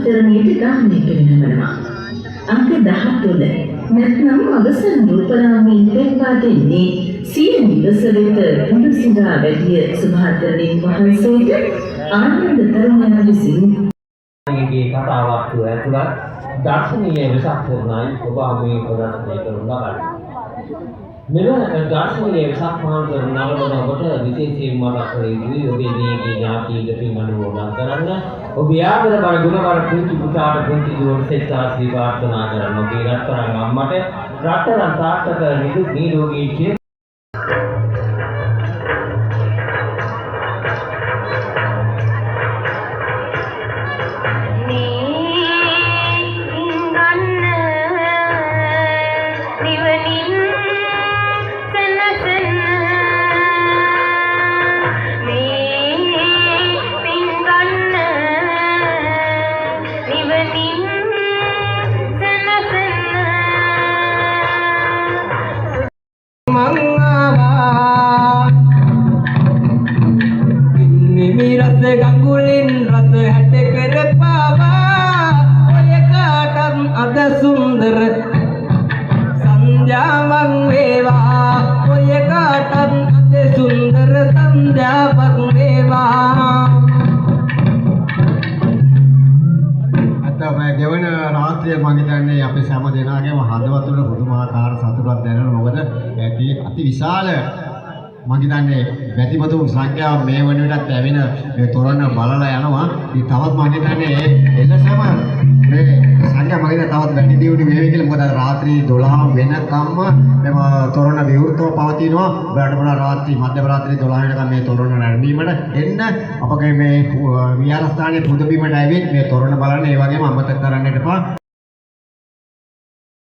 සුභාතරණයට ගාමනය කරනවා. අංක 13 නැත්නම් අවසන් රූපරාමයෙන් පෙන්වා දෙන්නේ සිය නිවස වෙත පුදු සිඟා වැඩිය සුභාතරණින් වහන්සේට ආනන්ද තරුණයා විසින් මේ කතාවක් තුළ ඇතුළත් දර්ශනීය වෙසක් කරනයි ඔබ මේ ප්‍රදර්ශනය කරන ලබන්නේ. මෙම දර්ශනීය වෙසක් මහන්සිය නරඹන ඔබට විශේෂයෙන්ම මතක් කර යුතුයි ඔබේ මේ ඥාතිද පින්වනුන් කරන්න. ඔබ යාදර බල ගුණවර පුංචි පුතාට පුංචි දුවට සෙත්තාස්රි ප්‍රාර්ථනා කරන්න. ඔබේ රත්තරන් අම්මට රත්තරන් තාත්තට නිදුක් නිරෝගී ජීවිතය ගඟුලින් රස හැට කරපාවා ඔය කාටත් අද සුන්දර සංජාවක් වේවා ඔය කාටත් අද සුන්දර සංජාවක් වේවා. අතම ගෙවන රාත්‍රිය මම හිතන්නේ අපි සෑම දෙනාගේම හදවත තුළ පුදුමාකාර සතුටක් දැනෙනවා. මොකද අති විශාල මම හිතන්නේ වැතිමතුන් සංඛ්‍යාව මේ වන විටත් ඇවින මේ තොරණ බලලා යනවා. ඉතින් තවත් මම හිතන්නේ එලෙසම මේ සංඛ්‍යාව මම හිතන්නේ තවත් වැඩි දියුණු වේවි කියලා. මොකද රාත්‍රී 12 වෙනකම්ම මෙම තොරණ විවෘතව පවතිනවා. ඔයාලට බලන්න රාත්‍රී මධ්‍යම රාත්‍රී 12 වෙනකම් මේ තොරණ නැරඹීමට එන්න අපගේ මේ විහාරස්ථානයේ පුදබිමට ඇවිත් මේ තොරණ බලන්න ඒ වගේම අමතක කරන්නට එපා.